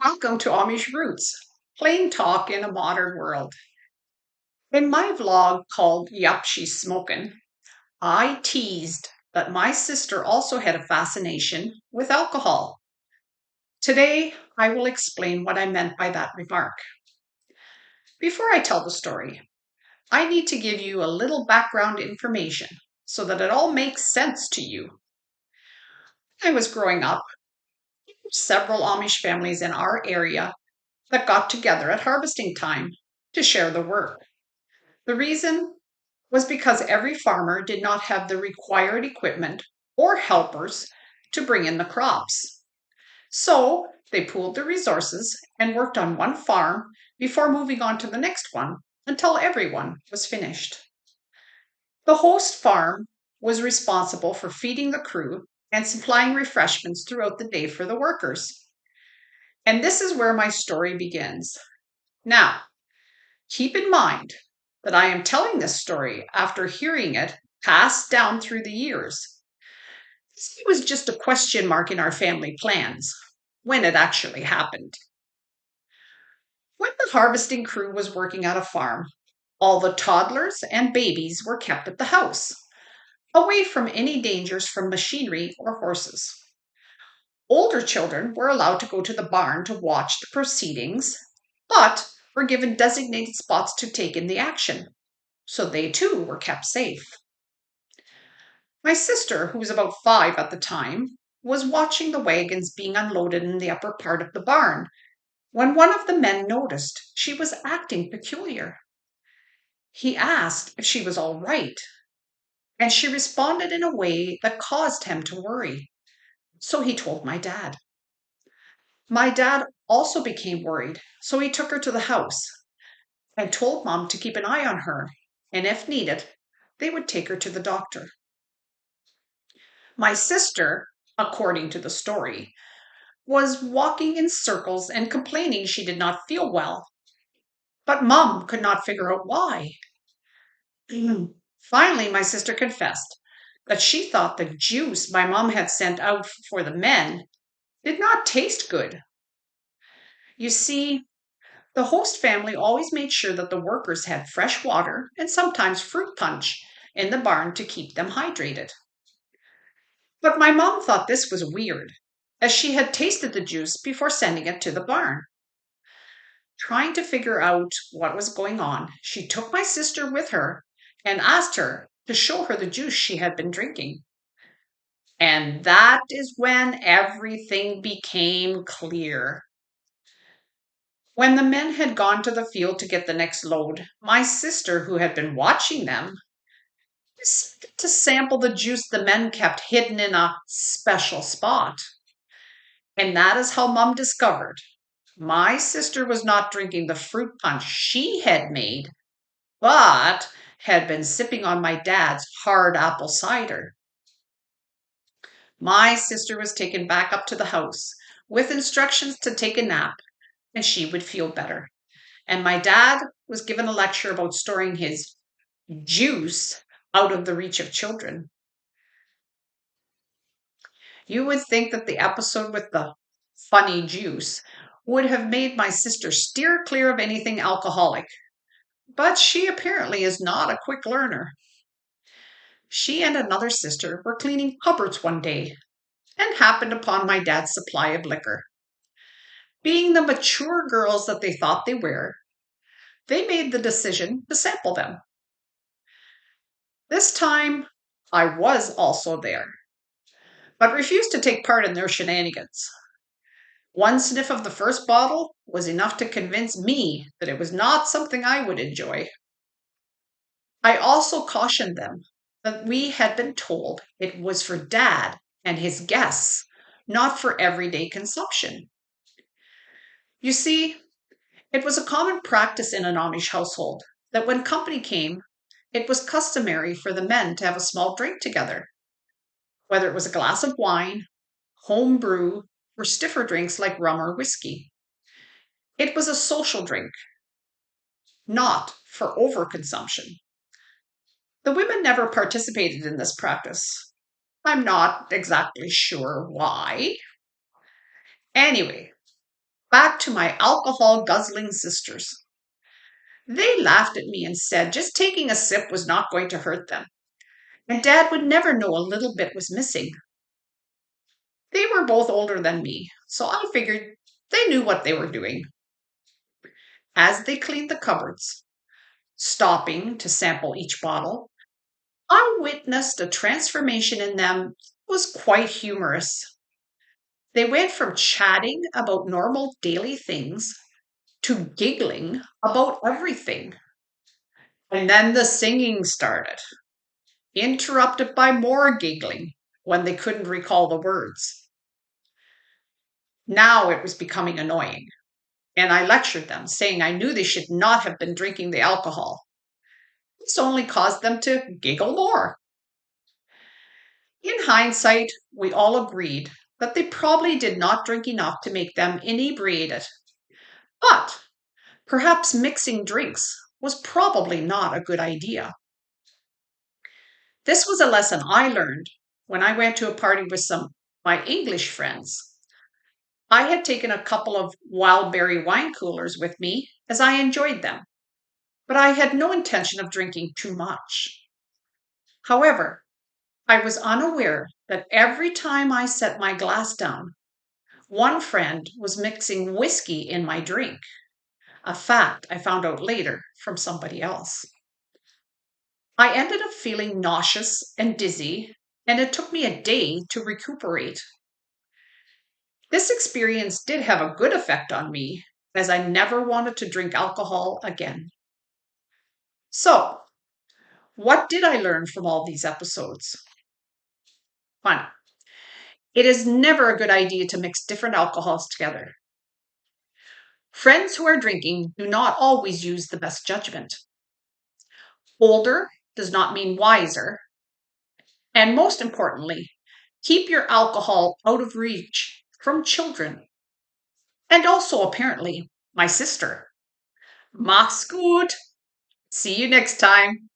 Welcome to Amish Roots, plain talk in a modern world. In my vlog called Yup, She's Smokin', I teased that my sister also had a fascination with alcohol. Today, I will explain what I meant by that remark. Before I tell the story, I need to give you a little background information so that it all makes sense to you. When I was growing up, there were several Amish families in our area that got together at harvesting time to share the work. The reason was because every farmer did not have the required equipment or helpers to bring in the crops. So they pooled their resources and worked on one farm before moving on to the next one until everyone was finished. The host farm was responsible for feeding the crew and supplying refreshments throughout the day for the workers. And this is where my story begins. Now, keep in mind that I am telling this story after hearing it passed down through the years. It was just a question mark in our family plans when it actually happened. When the harvesting crew was working at a farm, all the toddlers and babies were kept at the house, away from any dangers from machinery or horses. Older children were allowed to go to the barn to watch the proceedings, but were given designated spots to take in the action, so they too were kept safe. My sister, who was about 5 at the time, was watching the wagons being unloaded in the upper part of the barn when one of the men noticed she was acting peculiar. He asked if she was all right, and she responded in a way that caused him to worry. So he told my dad. My dad also became worried, so he took her to the house and told Mom to keep an eye on her, and if needed, they would take her to the doctor. My sister, according to the story, was walking in circles and complaining she did not feel well, but Mom could not figure out why. Finally, my sister confessed that she thought the juice my mom had sent out for the men did not taste good. You see, the host family always made sure that the workers had fresh water and sometimes fruit punch in the barn to keep them hydrated. But my mom thought this was weird, as she had tasted the juice before sending it to the barn. Trying to figure out what was going on, she took my sister with her and asked her to show her the juice she had been drinking. And that is when everything became clear. When the men had gone to the field to get the next load, my sister, who had been watching them, decided to sample the juice the men kept hidden in a special spot. And that is how Mum discovered my sister was not drinking the fruit punch she had made, but had been sipping on my dad's hard apple cider. My sister was taken back up to the house with instructions to take a nap and she would feel better. And my dad was given a lecture about storing his juice out of the reach of children. You would think that the episode with the funny juice would have made my sister steer clear of anything alcoholic, but she apparently is not a quick learner. She and another sister were cleaning cupboards one day and happened upon my dad's supply of liquor. Being the mature girls that they thought they were, they made the decision to sample them. This time, I was also there, but refused to take part in their shenanigans. One sniff of the first bottle was enough to convince me that it was not something I would enjoy. I also cautioned them that we had been told it was for Dad and his guests, not for everyday consumption. You see, it was a common practice in an Amish household that when company came, it was customary for the men to have a small drink together, whether it was a glass of wine, home brew, or stiffer drinks like rum or whiskey. It was a social drink, not for overconsumption. The women never participated in this practice. I'm not exactly sure why. Anyway, back to my alcohol guzzling sisters. They laughed at me and said just taking a sip was not going to hurt them, and Dad would never know a little bit was missing. They were both older than me, so I figured they knew what they were doing. As they cleaned the cupboards, stopping to sample each bottle, I witnessed a transformation in them was quite humorous. They went from chatting about normal daily things to giggling about everything. And then the singing started, interrupted by more giggling when they couldn't recall the words. Now it was becoming annoying, and I lectured them, saying I knew they should not have been drinking the alcohol. This only caused them to giggle more. In hindsight, we all agreed that they probably did not drink enough to make them inebriated. But perhaps mixing drinks was probably not a good idea. This was a lesson I learned when I went to a party with some of my English friends. I had taken a couple of wild berry wine coolers with me as I enjoyed them, but I had no intention of drinking too much. However, I was unaware that every time I set my glass down, one friend was mixing whiskey in my drink, a fact I found out later from somebody else. I ended up feeling nauseous and dizzy, and it took me a day to recuperate. This experience did have a good effect on me, as I never wanted to drink alcohol again. So, what did I learn from all these episodes? One, it is never a good idea to mix different alcohols together. Friends who are drinking do not always use the best judgment. Older does not mean wiser. And most importantly, keep your alcohol out of reach from children. And also, apparently, my sister. Mach's gut. See you next time.